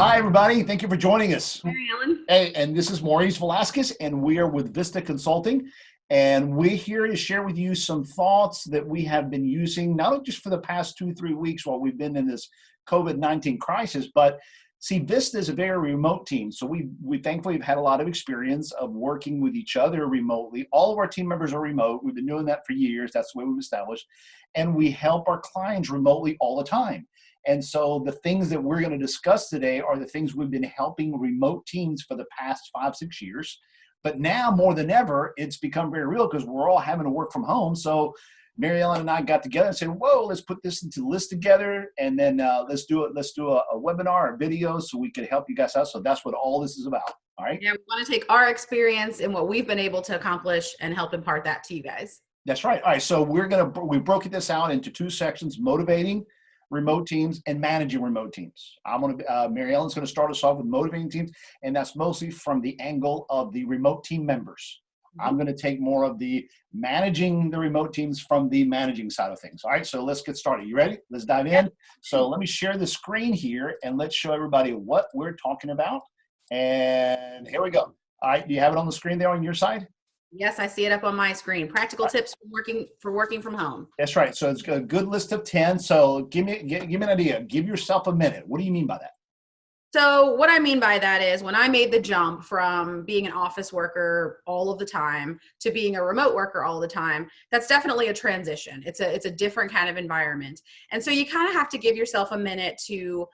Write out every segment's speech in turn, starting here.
Hi, everybody. Thank you for joining us. Mary Ellen. Hey, and this is Maurice Velasquez, and we are with Vista Consulting. And we're here to share with you some thoughts that we have been using, not just for the past 2-3 weeks while we've been in this COVID-19 crisis, but see, Vista is a very remote team. So we thankfully have had a lot of experience of working with each other remotely. All of our team members are remote. We've been doing that for years. That's the way we've established. And we help our clients remotely all the time. And so the things that we're going to discuss today are the things we've been helping remote teams for the past 5-6 years. But now more than ever, it's become very real because we're all having to work from home. So Mary Ellen and I got together and said, whoa, let's put this into list together. And then let's do a webinar or video so we can help you guys out. So that's what all this is about. All right. Yeah, we want to take our experience and what we've been able to accomplish and help impart that to you guys. That's right. All right. So we broke this out into 2 sections: motivating remote teams and managing remote teams. Mary Ellen's going to start us off with motivating teams, and that's mostly from the angle of the remote team members. I'm going to take more of the managing the remote teams from the managing side of things. All right, so let's get started. You ready? Let's dive in. So let me share the screen here and let's show everybody what we're talking about. And here we go. All right, do you have it on the screen there on your side? Yes, I see it up on my screen. Practical tips for working from home. That's right. So it's a good list of 10. So give me an idea. Give yourself a minute. What do you mean by that? So what I mean by that is when I made the jump from being an office worker all of the time to being a remote worker all the time, that's definitely a transition. It's a different kind of environment. And so you kind of have to give yourself a minute to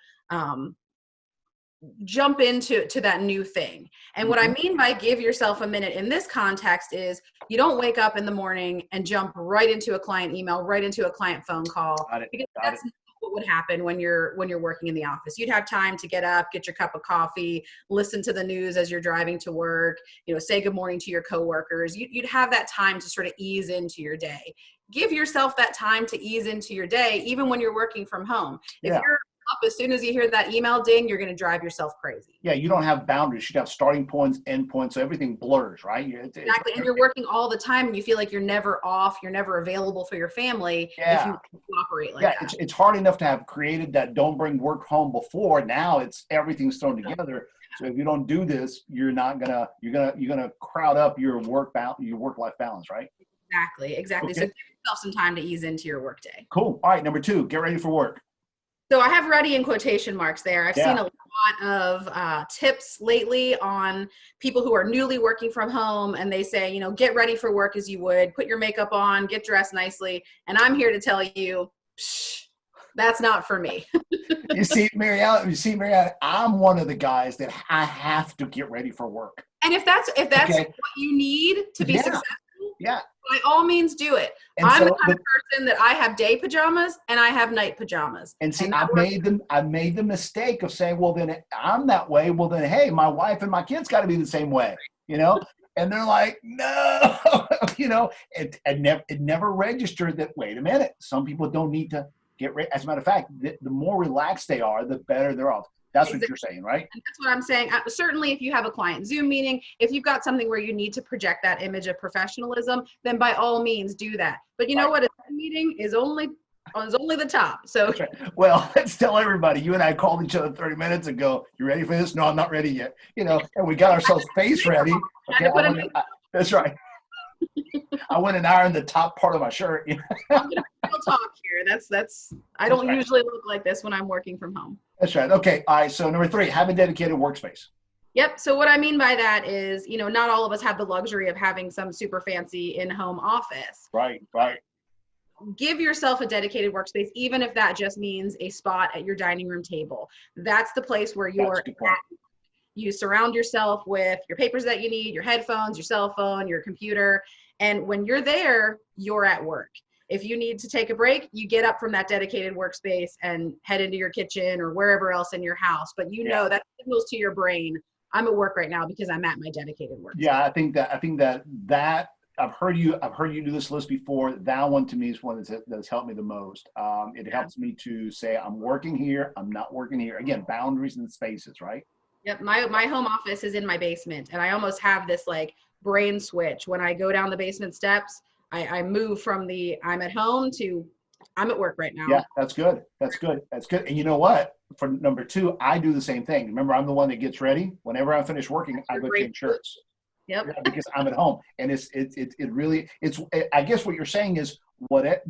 jump into that new thing. And what I mean by give yourself a minute in this context is you don't wake up in the morning and jump right into a client email, right into a client phone call, because that's not what would happen when you're working in the office. You'd have time to get up, get your cup of coffee, listen to the news as you're driving to work, say good morning to your coworkers. You'd have that time to sort of ease into your day. Give yourself that time to ease into your day, even when you're working from home. If you're up as soon as you hear that email ding, you're going to drive yourself crazy. Yeah, you don't have boundaries. You have starting points, end points, so everything blurs, right? Exactly, and you're working all the time, and you feel like you're never off, you're never available for your family if you operate like that. It's hard enough to have created that don't bring work home before. Now everything's thrown together. So if you don't do this, you're gonna crowd up your work-life balance, right? Exactly. Okay. So give yourself some time to ease into your workday. Cool. All right, number 2, get ready for work. So I have ready in quotation marks there. I've seen a lot of tips lately on people who are newly working from home, and they say, get ready for work as you would, put your makeup on, get dressed nicely. And I'm here to tell you, that's not for me. You see, Mary Ellen, I'm one of the guys that I have to get ready for work. And if that's what you need to be successful, by all means do it. And I'm the kind of person that I have day pajamas and I have night pajamas. And see, I made the mistake of saying, well, then I'm that way. Well, then, hey, my wife and my kids got to be the same way, And they're like, no, it never registered that, wait a minute, some people don't need to get ready. As a matter of fact, the more relaxed they are, the better they're off. That's what you're saying, right? And that's what I'm saying. Certainly, if you have a client Zoom meeting, if you've got something where you need to project that image of professionalism, then by all means do that. But you know what? A Zoom meeting is only the top. So, well, let's tell everybody. You and I called each other 30 minutes ago. You ready for this? No, I'm not ready yet. And we got ourselves face ready. Okay, that's right. I went and ironed the top part of my shirt. I'm gonna talk here. I don't usually look like this when I'm working from home. That's right. Okay. All right. So number 3, have a dedicated workspace. Yep. So what I mean by that is, not all of us have the luxury of having some super fancy in-home office. Right. Give yourself a dedicated workspace, even if that just means a spot at your dining room table. That's the place where you're at. You surround yourself with your papers that you need, your headphones, your cell phone, your computer. And when you're there, you're at work. If you need to take a break, you get up from that dedicated workspace and head into your kitchen or wherever else in your house. But that signals to your brain, I'm at work right now because I'm at my dedicated workspace. Yeah, I think that I've heard you do this list before. That one to me is one that's helped me the most. It helps me to say I'm working here, I'm not working here. Again, boundaries and spaces, right? Yep. My home office is in my basement, and I almost have this like brain switch when I go down the basement steps. I move from I'm at home to I'm at work right now. Yeah, that's good. That's good. That's good. And you know what? For number two, I do the same thing. Remember, I'm the one that gets ready. Whenever I finish working, I go change shirts. Yep. Yeah, because I'm at home, and it really it's. I guess what you're saying is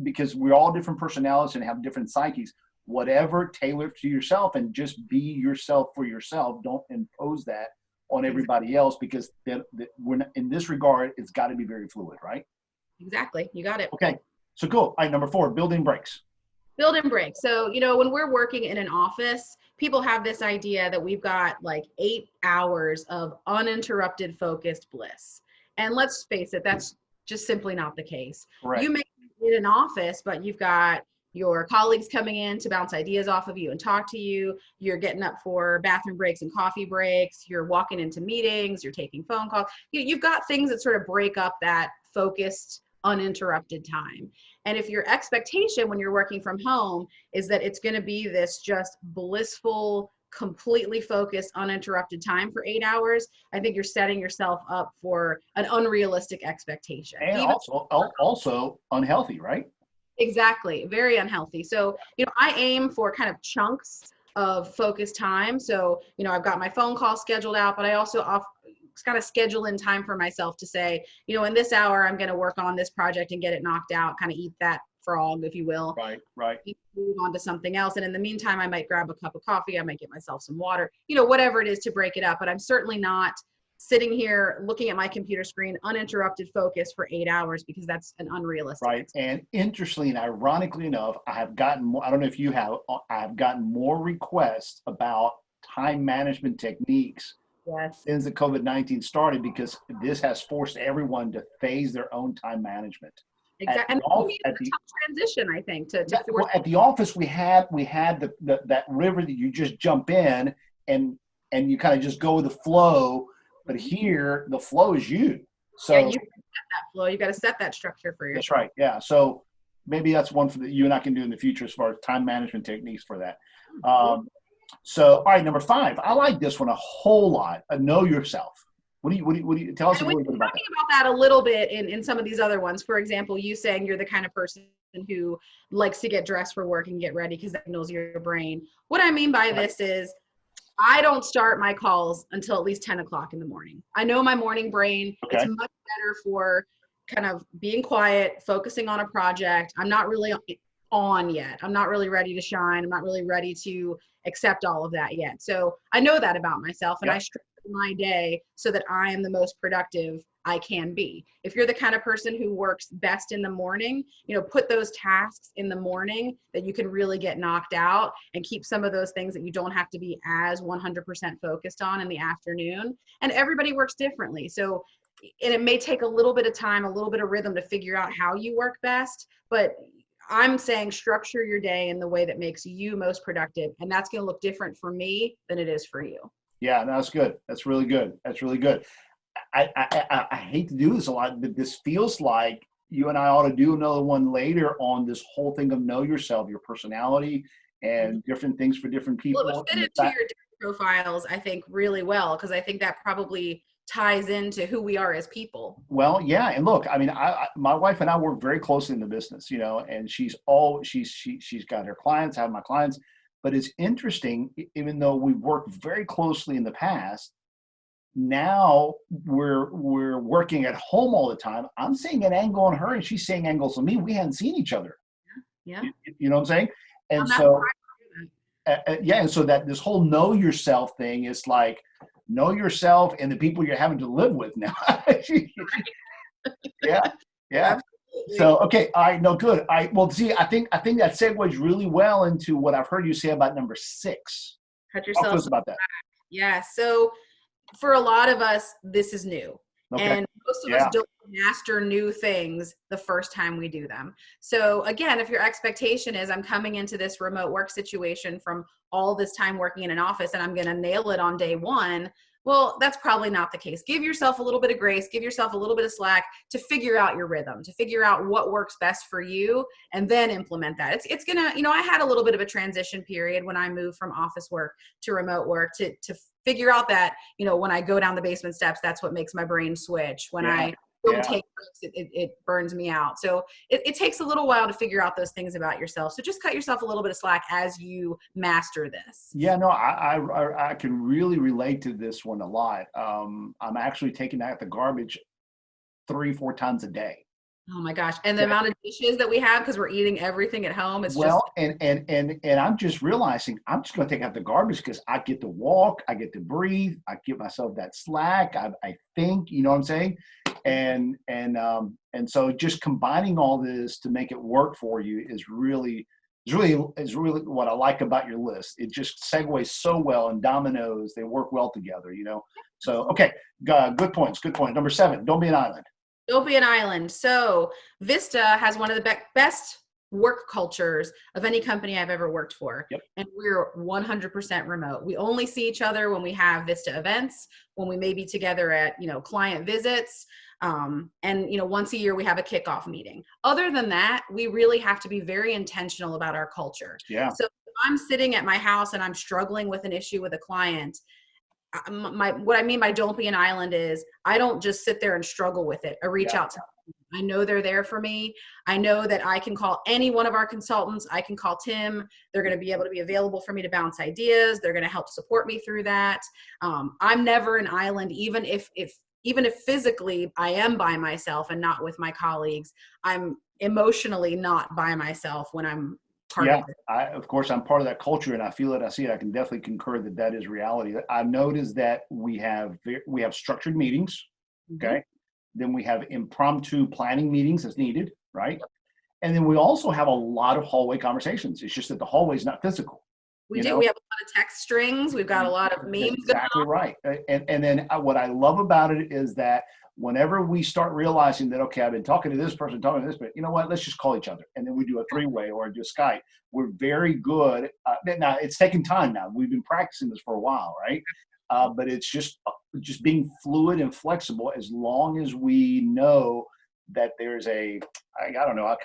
because we're all different personalities and have different psyches. Whatever, tailor it to yourself, and just be yourself for yourself. Don't impose that on everybody else, because we're not, in this regard, it's got to be very fluid, right? Exactly. You got it. Okay. So cool. All right, number 4, building breaks. Build and break. So, when we're working in an office, people have this idea that we've got like 8 hours of uninterrupted focused bliss. And let's face it, that's just simply not the case. Right. You may be in an office, but you've got your colleagues coming in to bounce ideas off of you and talk to you. You're getting up for bathroom breaks and coffee breaks. You're walking into meetings. You're taking phone calls. You've got things that sort of break up that focused, uninterrupted time. And if your expectation when you're working from home is that it's going to be this just blissful, completely focused, uninterrupted time for 8 hours, I think you're setting yourself up for an unrealistic expectation. And also unhealthy, right? Exactly. Very unhealthy. So, I aim for kind of chunks of focused time. So, I've got my phone call scheduled out, but I also kind of schedule in time for myself to say, in this hour, I'm going to work on this project and get it knocked out, kind of eat that frog, if you will. Right. Move on to something else. And in the meantime, I might grab a cup of coffee. I might get myself some water, whatever it is to break it up. But I'm certainly not sitting here looking at my computer screen, uninterrupted focus for 8 hours, because that's an unrealistic. Right. And interestingly and ironically enough, I have gotten more, I don't know if you have, I have gotten more requests about time management techniques since the COVID-19 started, because this has forced everyone to phase their own time management. Exactly. And it's a tough transition, I think, well, at the office we had that river that you just jump in and you kind of just go with the flow. But here, the flow is you. So you set that flow. You got to set that structure for yourself. That's right. Yeah. So maybe that's one that you and I can do in the future as far as time management techniques for that. So, all right, number 5. I like this one a whole lot. Know yourself. What do you tell us a little bit about that? Talking about that a little bit in some of these other ones. For example, you saying you're the kind of person who likes to get dressed for work and get ready because that knows your brain. What I mean by this is, I don't start my calls until at least 10 o'clock in the morning. I know my morning brain. Okay. It's much better for kind of being quiet, focusing on a project. I'm not really on yet. I'm not really ready to shine. I'm not really ready to accept all of that yet. So I know that about myself, and I structure my day so that I am the most productive I can be. If you're the kind of person who works best in the morning, put those tasks in the morning that you can really get knocked out, and keep some of those things that you don't have to be as 100% focused on in the afternoon. And everybody works differently. So, and it may take a little bit of time, a little bit of rhythm to figure out how you work best, but I'm saying structure your day in the way that makes you most productive. And that's going to look different for me than it is for you. Yeah, that's good. That's really good. That's really good. I hate to do this a lot, but this feels like you and I ought to do another one later on this whole thing of know yourself, your personality, and different things for different people. Well, it fit into your profiles, I think, really well, because I think that probably ties into who we are as people. Well, yeah. And look, I mean, my wife and I work very closely in the business, and she's got her clients, I have my clients, but it's interesting, even though we've worked very closely in the past, now we're working at home all the time. I'm seeing an angle on her and she's seeing angles on me. We hadn't seen each other. Yeah. You know what I'm saying? And so, and so that this whole know yourself thing is like, know yourself and the people you're having to live with now. Yeah. Absolutely. So, okay. All right. No, good. Well, see, I think that segues really well into what I've heard you say about number 6. Cut yourself Talk to us about that. Yeah. So for a lot of us, this is new. Okay. And most of us don't master new things the first time we do them. So again, if your expectation is I'm coming into this remote work situation from all this time working in an office and I'm going to nail it on day 1, well, that's probably not the case. Give yourself a little bit of grace, give yourself a little bit of slack to figure out your rhythm, to figure out what works best for you, and then implement that. It's going to, I had a little bit of a transition period when I moved from office work to remote work to figure out that, when I go down the basement steps, that's what makes my brain switch. When I don't take risks, it burns me out. So it takes a little while to figure out those things about yourself. So just cut yourself a little bit of slack as you master this. Yeah, no, I can really relate to this one a lot. I'm actually taking out the garbage 3-4 times a day. Oh my gosh. And the amount of dishes that we have because we're eating everything at home. It's well, and I'm just realizing I'm just going to take out the garbage because I get to walk, I get to breathe, I give myself that slack. I think, you know what I'm saying? And so just combining all this to make it work for you is really what I like about your list. It just segues so well, and dominoes, they work well together, you know? So, okay, good points. Good point. Number 7, don't be an island. Don't be an island. So Vista has one of the best work cultures of any company I've ever worked for. Yep. And we're 100% remote. We only see each other when we have Vista events, when we may be together at, client visits. And, once a year we have a kickoff meeting. Other than that, we really have to be very intentional about our culture. Yeah. So if I'm sitting at my house and I'm struggling with an issue with a client, what I mean by don't be an island is I don't just sit there and struggle with it. I reach out to them. I know they're there for me. I know that I can call any one of our consultants. I can call Tim. They're going to be able to be available for me to bounce ideas. They're going to help support me through that. I'm never an island, even if physically I am by myself and not with my colleagues. I'm emotionally not by myself when I'm part of it. Of course, I'm part of that culture, and I feel it. I see it. I can definitely concur that is reality. I've noticed that we have structured meetings. Okay. Mm-hmm. Then we have impromptu planning meetings as needed, right? Yep. And then we also have a lot of hallway conversations. It's just that the hallway is not physical. We do. We have a lot of text strings. We've got a lot of memes. Exactly right. And then what I love about it is that whenever we start realizing that, okay, I've been talking to this person, but you know what, let's just call each other. And then we do a 3-way or do Skype. We're very good. Now, it's taking time now. We've been practicing this for a while, right? But it's just being fluid and flexible as long as we know that there's I don't know,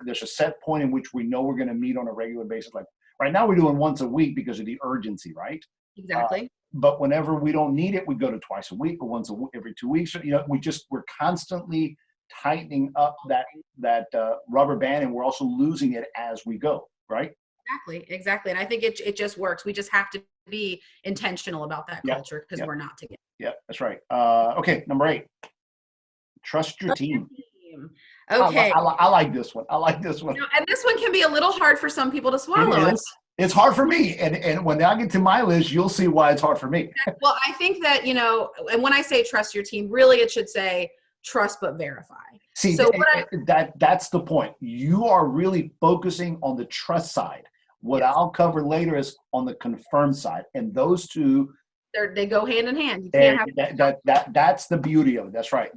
there's a set point in which we know we're going to meet on a regular basis. Like right now we're doing once a week because of the urgency, right? Exactly. But whenever we don't need it, we go to twice a week or once a week, every 2 weeks. We're constantly tightening up that rubber band, and we're also losing it as we go, right? Exactly. And I think it just works. We just have to be intentional about that culture because we're not together. Yeah, that's right. Okay, number 8. Trust your team. Okay. I like this one. And this one can be a little hard for some people to swallow. It's hard for me. And when I get to my list, you'll see why it's hard for me. Well, I think that, and when I say trust your team, really it should say trust but verify. See, so that's the point. You are really focusing on the trust side. What I'll cover later is on the confirm side. And those two, they go hand in hand. You can't have that's the beauty of it. That's right.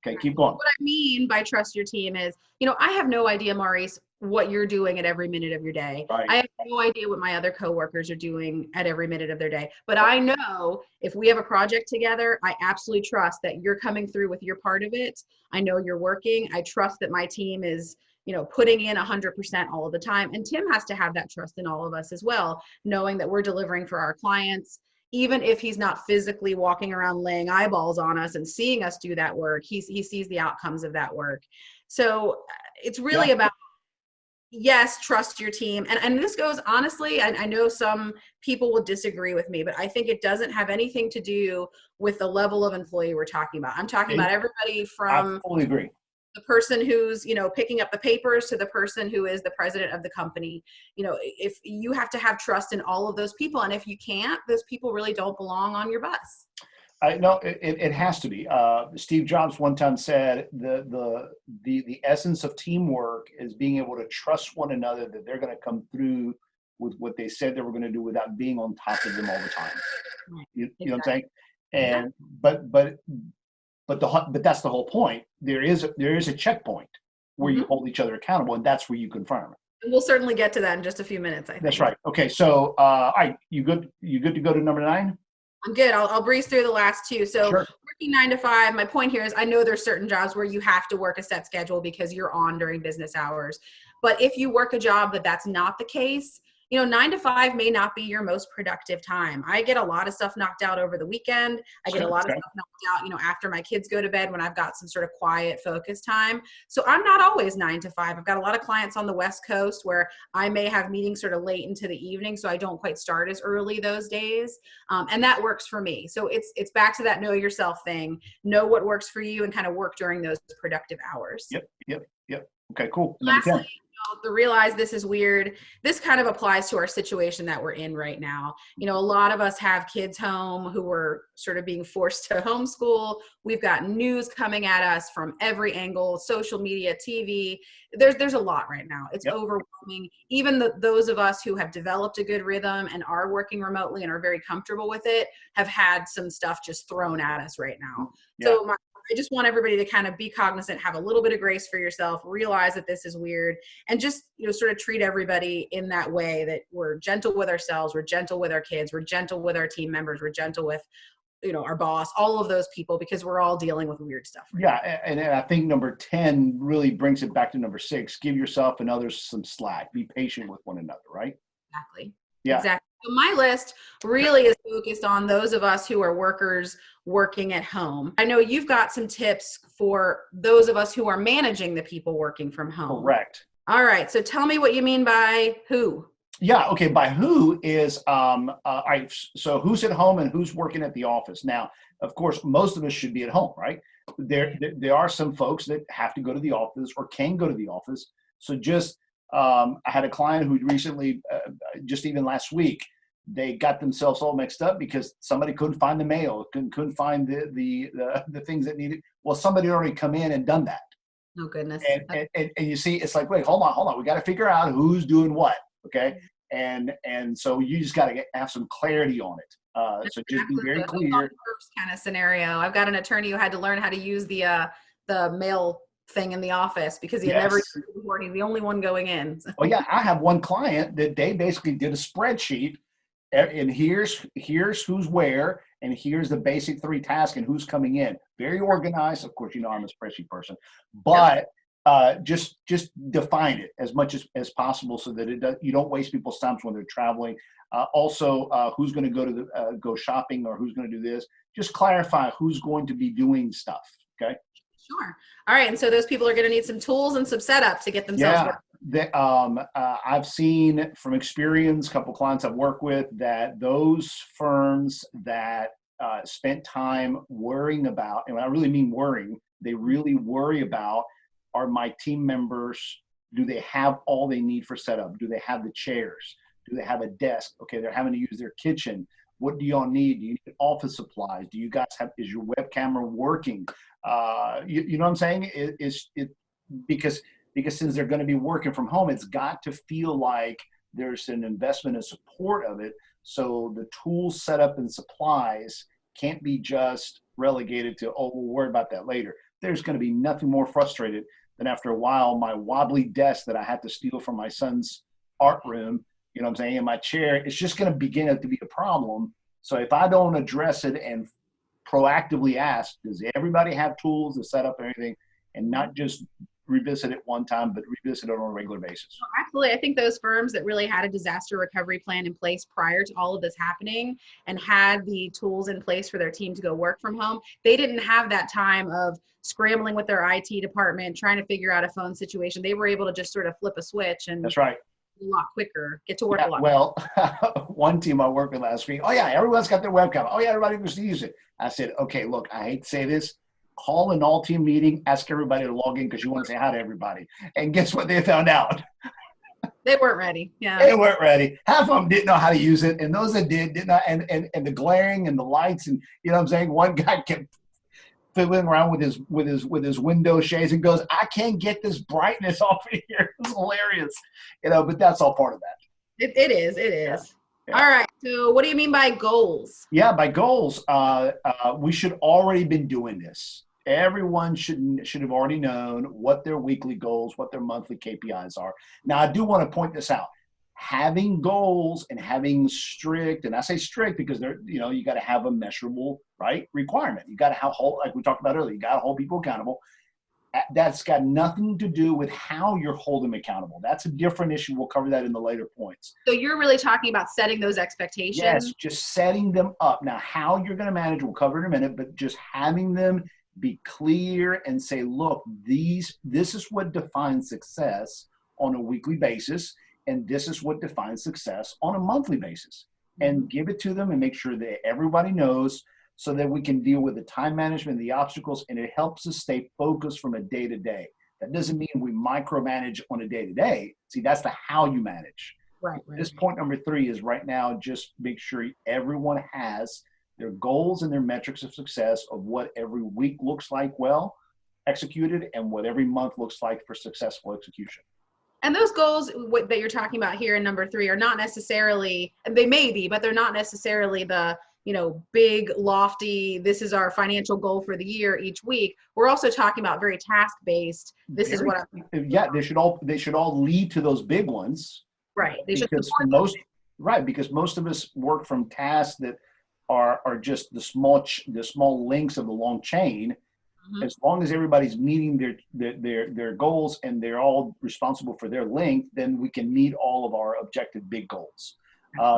Okay, keep going. What I mean by trust your team is, I have no idea, Maurice, what you're doing at every minute of your day. Right. I have no idea what my other coworkers are doing at every minute of their day. But I know if we have a project together, I absolutely trust that you're coming through with your part of it. I know you're working. I trust that my team is, putting in 100% all of the time. And Tim has to have that trust in all of us as well, knowing that we're delivering for our clients. Even if he's not physically walking around laying eyeballs on us and seeing us do that work, he sees the outcomes of that work. So it's really about, yes, trust your team. And this goes, honestly, I know some people will disagree with me, but I think it doesn't have anything to do with the level of employee we're talking about. I'm talking about everybody from I fully agree. The person who's, picking up the papers to the person who is the president of the company. If you have to have trust in all of those people, and if you can't, those people really don't belong on your bus. I know it has to be. Steve Jobs one time said the essence of teamwork is being able to trust one another that they're going to come through with what they said they were going to do without being on top of them all the time. Right. You know what I'm saying? And but that's the whole point. There is a checkpoint where you hold each other accountable, and that's where you confirm it. And we'll certainly get to that in just a few minutes, I think. That's right. Okay, so all right, you good to go to number 9? I'm good. I'll breeze through the last 2. So sure. Working 9 to 5, my point here is I know there's certain jobs where you have to work a set schedule because you're on during business hours. But if you work a job that's not the case, 9 to 5 may not be your most productive time. I get a lot of stuff knocked out over the weekend. I get a lot of stuff knocked out, after my kids go to bed when I've got some sort of quiet focus time. So I'm not always 9 to 5. I've got a lot of clients on the West Coast where I may have meetings sort of late into the evening, so I don't quite start as early those days. And that works for me. So it's back to that know yourself thing. Know what works for you and kind of work during those productive hours. Yep. Okay, cool. Lastly, to realize this is weird. This kind of applies to our situation that we're in right now. A lot of us have kids home who are sort of being forced to homeschool. We've got news coming at us from every angle, social media, TV. There's a lot right now. It's overwhelming. Even those of us who have developed a good rhythm and are working remotely and are very comfortable with it have had some stuff just thrown at us right now. So I just want everybody to kind of be cognizant, have a little bit of grace for yourself, realize that this is weird, and just, sort of treat everybody in that way, that we're gentle with ourselves, we're gentle with our kids, we're gentle with our team members, we're gentle with, our boss, all of those people, because we're all dealing with weird stuff. Right? And I think number 10 really brings it back to number 6. Give yourself and others some slack. Be patient with one another, right? Exactly. Yeah. Exactly. So my list really is focused on those of us who are workers working at home. I know you've got some tips for those of us who are managing the people working from home. Correct. All right. So tell me what you mean by who. Yeah. Okay. By who is, so who's at home and who's working at the office? Now, of course, most of us should be at home, right? There are some folks that have to go to the office or can go to the office. So just, I had a client who recently, just even last week, they got themselves all mixed up because somebody couldn't find the mail, couldn't find the things that needed. Well, somebody had already come in and done that. Oh goodness. And you see, it's like, wait, hold on. We got to figure out who's doing what. Okay. And so you just got to have some clarity on it. So just be very clear. First kind of scenario. I've got an attorney who had to learn how to use the mail thing in the office because he had never used it before. He's the only one going in. Oh yeah, I have one client that they basically did a spreadsheet, and here's who's where, and here's the basic 3 tasks and who's coming in. Very organized. Of course, I'm a spreadsheet person, but just define it as much as possible so that you don't waste people's time when they're traveling. Also, who's going to go to go shopping or who's going to do this. Just clarify who's going to be doing stuff. Okay. Sure. All right. And so those people are going to need some tools and some setup to get themselves working. I've seen from experience, a couple clients I've worked with, that those firms that spent time worrying about, and I really mean worrying, they really worry about, are my team members, do they have all they need for setup? Do they have the chairs? Do they have a desk? Okay, they're having to use their kitchen. What do y'all need? Do you need office supplies? Do you guys is your web camera working? You know what I'm saying? Because since they're going to be working from home, it's got to feel like there's an investment and support of it. So the tools, setup, and supplies can't be just relegated to, we'll worry about that later. There's going to be nothing more frustrated than after a while, my wobbly desk that I had to steal from my son's art room, you know what I'm saying, in my chair, it's just going to begin to be a problem. So if I don't address it and proactively ask, does everybody have tools to set up everything, and not just revisit it one time, but revisit it on a regular basis? Absolutely. I think those firms that really had a disaster recovery plan in place prior to all of this happening and had the tools in place for their team to go work from home, they didn't have that time of scrambling with their IT department, trying to figure out a phone situation. They were able to just sort of flip a switch and that's right. A lot quicker, get to work a lot well, one team I worked with last week, everyone's got their webcam. Everybody wants to use it. I said, okay, look, I hate to say this, call an all-team meeting, ask everybody to log in because you want to say hi to everybody. And guess what they found out? They weren't ready. Yeah. They weren't ready. Half of them didn't know how to use it, and those that did not. And the glaring and the lights, and you know what I'm saying? One guy kept fiddling around with his window shades and goes, I can't get this brightness off of here. It's hilarious. But that's all part of that. It is. Yeah. All right. So what do you mean by goals? Yeah, by goals, we should already been doing this. Everyone should have already known what their weekly goals, what their monthly KPIs are. Now, I do want to point this out. Having goals and having strict, and I say strict because they're, you got to have a measurable, right, requirement. You got to have like we talked about earlier, you got to hold people accountable. That's got nothing to do with how you're holding them accountable. That's a different issue. We'll cover that in the later points. So you're really talking about setting those expectations? Yes, just setting them up. Now, how you're going to manage, we'll cover in a minute, but just having them be clear and say, look, this is what defines success on a weekly basis, and this is what defines success on a monthly basis. And give it to them and make sure that everybody knows, so that we can deal with the time management, the obstacles, and it helps us stay focused from a day-to-day. That doesn't mean we micromanage on a day-to-day. See, that's the how you manage. Right. This point number 3 is right now, just make sure everyone has their goals and their metrics of success of what every week looks like well executed and what every month looks like for successful execution. And those goals that you're talking about here in number 3 are not necessarily, they may be, but they're not necessarily the, big, lofty, this is our financial goal for the year each week. We're also talking about very task-based. They should all lead to those big ones. Right. Because most of us work from tasks that are just the small links of the long chain. Mm-hmm. As long as everybody's meeting their goals and they're all responsible for their length, then we can meet all of our objective big goals.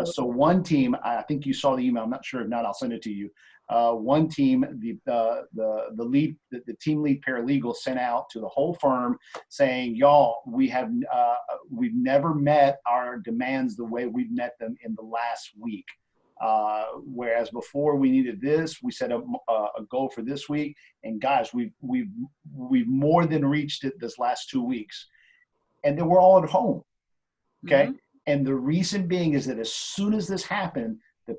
So one team, I think you saw the email. I'm not sure. If not, I'll send it to you. One team, the team lead paralegal sent out to the whole firm saying, "Y'all, we've never met our demands the way we've met them in the last week. Whereas before we needed this, we set up a goal for this week, and guys, we've more than reached it this last 2 weeks, and then we're all at home." Okay. Mm-hmm. And the reason being is that as soon as this happened, the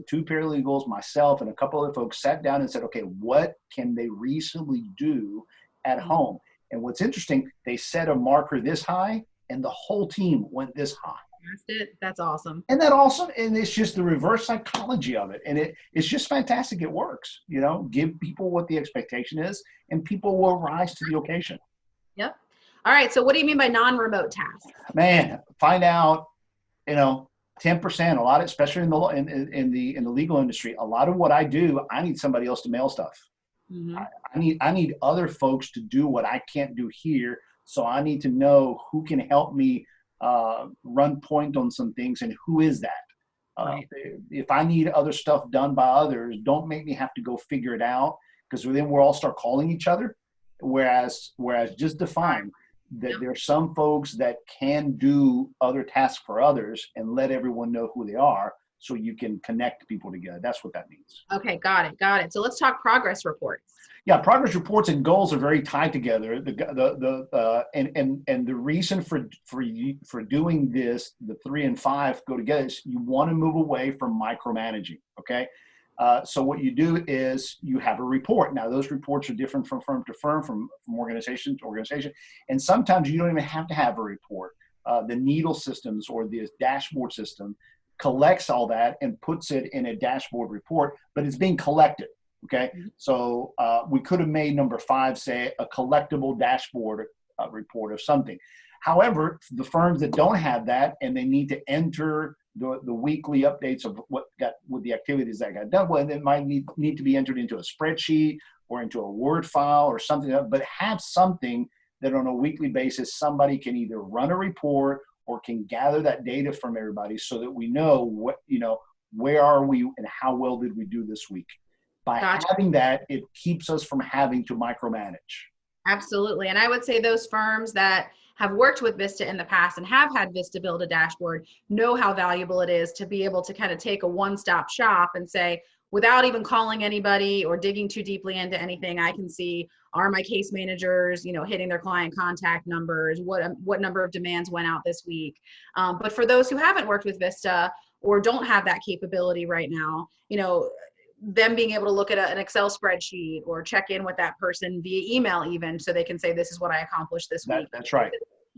two paralegals, myself, and a couple other folks sat down and said, okay, what can they reasonably do at home? And what's interesting, they set a marker this high, and the whole team went this high. That's awesome. And it's just the reverse psychology of it. And it's just fantastic. It works. Give people what the expectation is, and people will rise to the occasion. Yep. All right. So what do you mean by non-remote tasks? Man, find out, 10%, a lot, especially in the legal industry, a lot of what I do, I need somebody else to mail stuff. Mm-hmm. I need other folks to do what I can't do here. So I need to know who can help me run point on some things, and who is that? Right. If I need other stuff done by others, don't make me have to go figure it out, because then we'll all start calling each other. Whereas just define that there are some folks that can do other tasks for others, and let everyone know who they are, so you can connect people together. That's what that means. Okay, got it. So let's talk progress reports. Yeah, progress reports and goals are very tied together. And the reason for doing this, the 3 and 5 go together, is you want to move away from micromanaging. Okay. So what you do is you have a report. Now, those reports are different from firm to firm, from organization to organization. And sometimes you don't even have to have a report. The Needle systems or the dashboard system collects all that and puts it in a dashboard report, but it's being collected. Okay. Mm-hmm. So we could have made number 5, say, a collectible dashboard report of something. However, the firms that don't have that and they need to enter the weekly updates of what the activities that got done, well, it might need to be entered into a spreadsheet or into a Word file or something, but have something that on a weekly basis, somebody can either run a report or can gather that data from everybody, so that we know where are we and how well did we do this week. By having that, it keeps us from having to micromanage. Absolutely. And I would say those firms that have worked with Vista in the past and have had Vista build a dashboard know how valuable it is to be able to kind of take a one-stop shop and say, without even calling anybody or digging too deeply into anything, I can see, are my case managers, hitting their client contact numbers, what number of demands went out this week. But for those who haven't worked with Vista or don't have that capability right now, them being able to look at an Excel spreadsheet or check in with that person via email, even, so they can say, this is what I accomplished this week. That's right.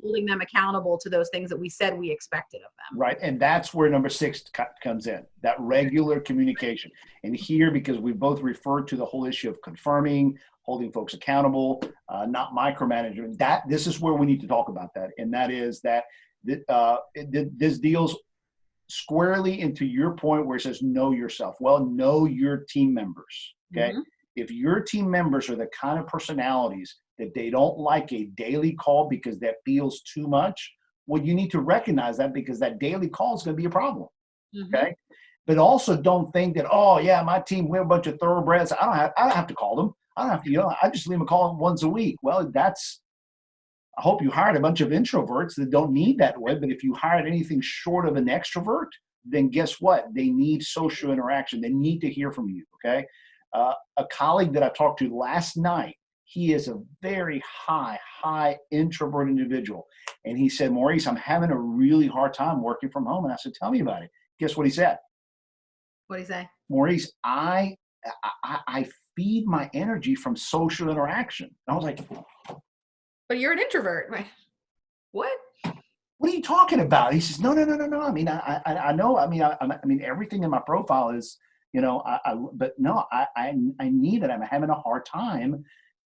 Holding them accountable to those things that we said we expected of them. Right. And that's where number 6 comes in, that regular communication. And here, because we both referred to the whole issue of confirming, holding folks accountable, not micromanagement, this is where we need to talk about that. And that is that this deals squarely into your point where it says know yourself. Well, know your team members. Okay. Mm-hmm. If your team members are the kind of personalities that they don't like a daily call because that feels too much, well, you need to recognize that, because that daily call is going to be a problem. Okay. But also don't think that, oh yeah, my team, we're a bunch of thoroughbreds. I don't have to call them. I don't have to, I just leave them a call once a week. Well, I hope you hired a bunch of introverts that don't need that way. But if you hired anything short of an extrovert, then guess what? They need social interaction. They need to hear from you. Okay. A colleague that I talked to last night, he is a very high introvert individual. And he said, Maurice, I'm having a really hard time working from home. And I said, tell me about it. Guess what he said? What did he say? Maurice, I feed my energy from social interaction. And I was like, but you're an introvert. What? What are you talking about? He says, no. I mean, I know. I mean, everything in my profile is, but no, I need it. I'm having a hard time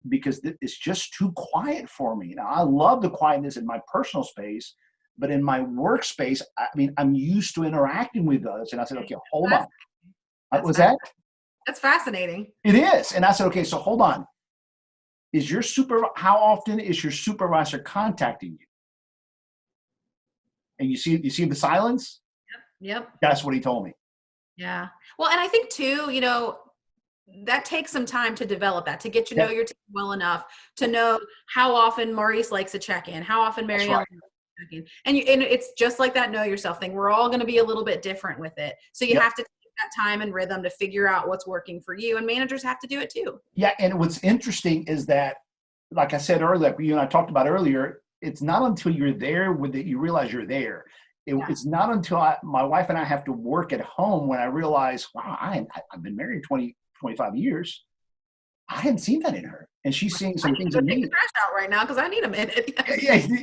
because it's just too quiet for me. Now, I love the quietness in my personal space, but in my workspace, I mean, I'm used to interacting with others. And I said, okay, hold on. Was that? That's fascinating. It is. And I said, okay, so hold on. How often is your supervisor contacting you? And you see the silence? Yep. That's what he told me. Yeah. Well, and I think too, that takes some time to develop that, to get to know your team well enough to know how often Maurice likes to check in, how often Mary Ellen likes to check in. And it's just like that know yourself thing. We're all going to be a little bit different with it. So you have to take that time and rhythm to figure out what's working for you, and managers have to do it too. Yeah. And what's interesting is that, like I said earlier, like you and I talked about earlier, it's not until you're there with it, you realize you're there. It's not until my wife and I have to work at home when I realize, wow, I've been married 25 years. I hadn't seen that in her. And she's seeing some things in me. Take the trash out right now because I need a minute.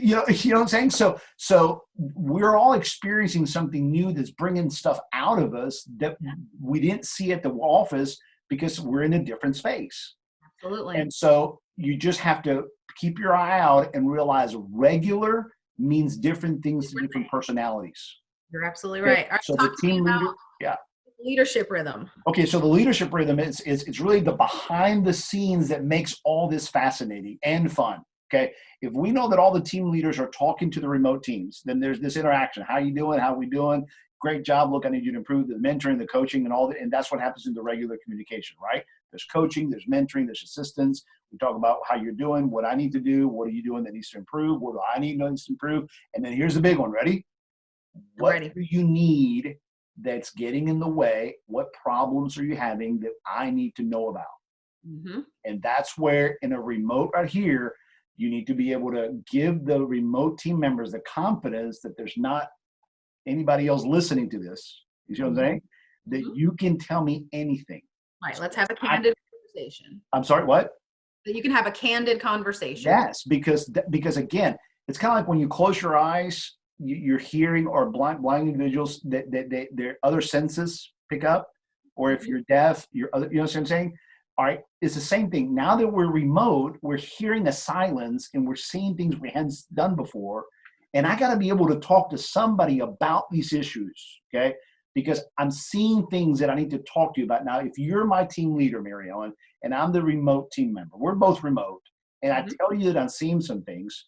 You know what I'm saying? So we're all experiencing something new that's bringing stuff out of us that we didn't see at the office because we're in a different space. Absolutely. And so you just have to keep your eye out and realize regular means different things to different personalities. You're absolutely right. Okay. So the team leader, leadership rhythm. Okay, so the leadership rhythm is it's really the behind the scenes that makes all this fascinating and fun. Okay, if we know that all the team leaders are talking to the remote teams, then there's this interaction. How you doing? How we doing? Great job. Look, I need you to improve the mentoring, the coaching, and all that. And that's what happens in the regular communication, right? There's coaching, there's mentoring, there's assistance. We talk about how you're doing, what I need to do, what are you doing that needs to improve, what do I need to improve, and then here's the big one. Ready? What do you need that's getting in the way? What problems are you having that I need to know about? Mm-hmm. And that's where in a remote right here, you need to be able to give the remote team members the confidence that there's not anybody else listening to this. You see what I'm saying? That you can tell me anything. Right. Let's have a candid conversation. I'm sorry, what? That you can have a candid conversation. Yes, because again, it's kind of like when you close your eyes, you're hearing, or blind individuals that their other senses pick up, or if you're deaf, your other, you know what I'm saying? All right, it's the same thing. Now that we're remote, we're hearing a silence and we're seeing things we hadn't done before. And I got to be able to talk to somebody about these issues, okay? Because I'm seeing things that I need to talk to you about. Now, if you're my team leader, Mary Ellen, and I'm the remote team member, we're both remote, and I tell you that I'm seeing some things,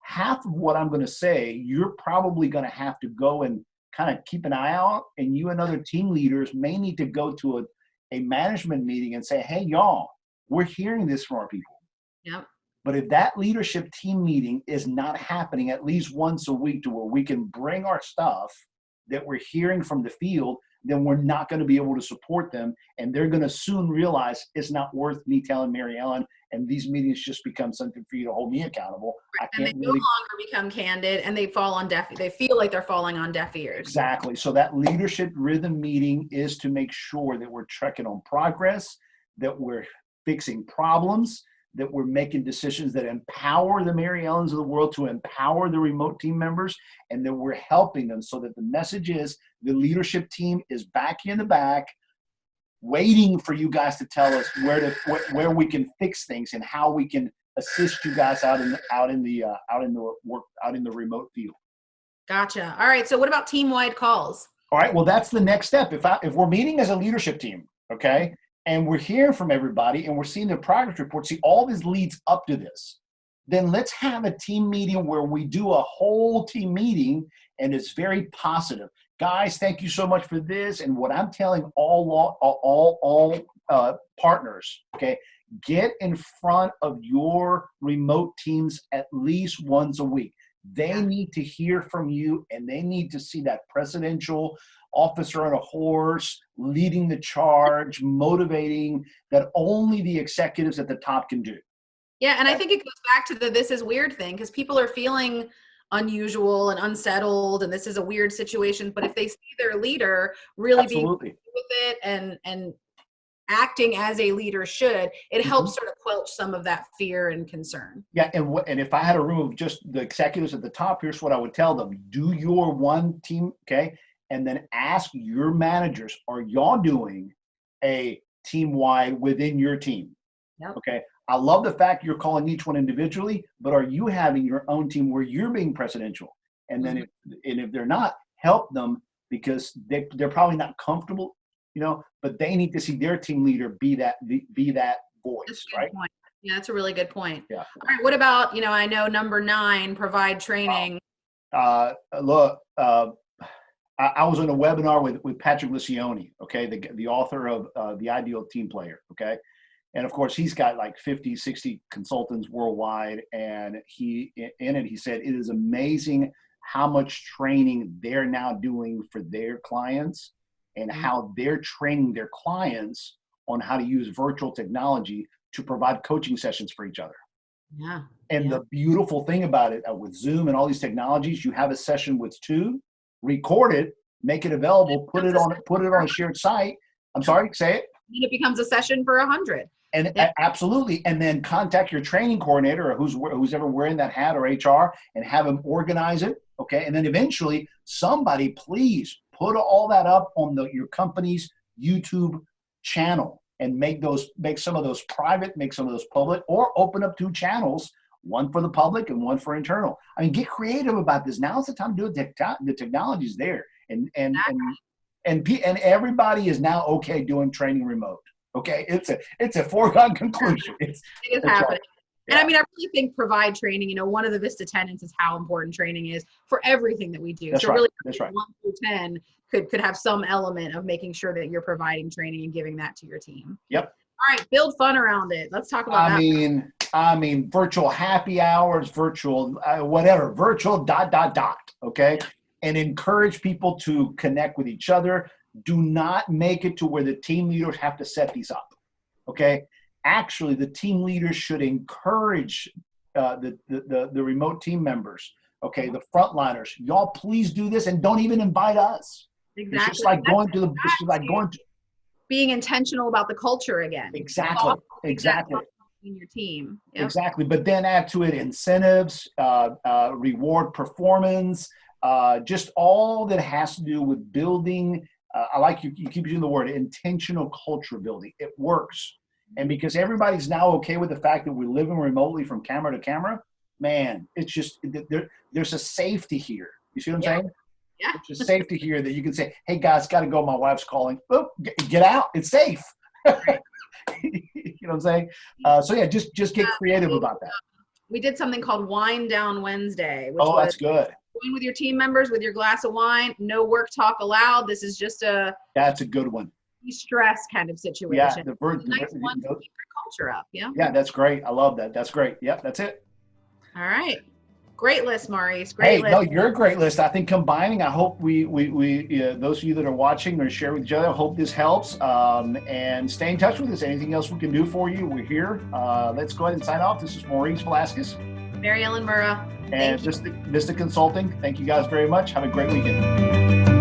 half of what I'm going to say, you're probably going to have to go and kind of keep an eye out, and you and other team leaders may need to go to a management meeting and say, hey, y'all, we're hearing this from our people. Yep. But if that leadership team meeting is not happening at least once a week to where we can bring our stuff that we're hearing from the field, then we're not going to be able to support them. And they're going to soon realize it's not worth me telling Mary Ellen, and these meetings just become something for you to hold me accountable. Right. And they no longer become candid, and they fall on they feel like they're falling on deaf ears. Exactly. So that leadership rhythm meeting is to make sure that we're checking on progress, that we're fixing problems, that we're making decisions that empower the Mary Ellens of the world to empower the remote team members, and that we're helping them so that the message is the leadership team is back in the back waiting for you guys to tell us where we can fix things and how we can assist you guys out in the remote field. Gotcha. All right. So what about team-wide calls? All right. Well, that's the next step. If we're meeting as a leadership team, okay, and we're hearing from everybody and we're seeing the progress report, see, all this leads up to this. then let's have a team meeting where we do a whole team meeting and it's very positive. Guys, thank you so much for this. And what I'm telling all partners, okay, get in front of your remote teams at least once a week. They need to hear from you, and they need to see that presidential officer on a horse leading the charge, motivating, that only the executives at the top can do. Yeah, and I think it goes back to the this is weird thing, because people are feeling unusual and unsettled, and this is a weird situation. But if they see their leader really being with it and acting as a leader should, it helps sort of quelch some of that fear and concern. Yeah, and if I had a room of just the executives at the top, here's what I would tell them. Do your one team, okay? And then ask your managers, are y'all doing a team-wide within your team? Yep. Okay. I love the fact you're calling each one individually, but are you having your own team where you're being presidential? And then if they're not, help them, because they're probably not comfortable, but they need to see their team leader be that voice, right? Point. Yeah, that's a really good point. Yeah. All right. What about, I know number 9, provide training. Look, I was on a webinar with Patrick Lencioni, okay, the author of The Ideal Team Player, okay? And of course, he's got like 50, 60 consultants worldwide. And he said, it is amazing how much training they're now doing for their clients and how they're training their clients on how to use virtual technology to provide coaching sessions for each other. Yeah. And the beautiful thing about it with Zoom and all these technologies, you have a session with 2, record it, make it available, put it on a shared site. I'm sorry, say it. And it becomes a session for 100. And absolutely. And then contact your training coordinator or who's ever wearing that hat, or HR, and have them organize it. Okay. And then eventually somebody please put all that up on your company's YouTube channel and make some of those private, make some of those public, or open up 2 channels, one for the public and one for internal. I mean, get creative about this. Now's the time to do it. The technology's there. And everybody is now okay doing training remote. Okay, it's a foregone conclusion. It is happening. And I mean, I really think provide training, one of the Vista tenets is how important training is for everything that we do. That's so right. really, That's right. 1 through 10 could have some element of making sure that you're providing training and giving that to your team. Yep. All right, build fun around it. Let's talk about that. I mean, virtual happy hours, virtual whatever, virtual ... Okay, and encourage people to connect with each other. Do not make it to where the team leaders have to set these up, okay? Actually, the team leaders should encourage the remote team members, okay, the frontliners. Y'all please do this, and don't even invite us. Exactly. It's just like going to being intentional about the culture again. Exactly. In your team. Yep. Exactly. But then add to it incentives, reward performance, just all that has to do with building. I like you keep using the word intentional culture building. It works. And because everybody's now okay with the fact that we're living remotely from camera to camera, man, it's just, there's a safety here. You see what I'm saying? Yeah. There's a safety here that you can say, hey guys, got to go. My wife's calling. Oh, get out. It's safe. You know what I'm saying? So yeah, just get creative about that. We did something called Wine Down Wednesday. That's good. Going with your team members with your glass of wine, no work talk allowed. This is just that's a good one. Stress kind of situation. Yeah, nice one to keep your culture up. Yeah. Yeah, that's great. I love that. That's great. Yep, that's it. All right. Great list, Maurice. Great list. No, you're a great list. I think combining, I hope we those of you that are watching or share with each other, I hope this helps. And stay in touch with us. Anything else we can do for you, we're here. Let's go ahead and sign off. This is Maurice Velasquez. Mary Ellen Murrah. And Vista Consulting. Thank you guys very much. Have a great weekend.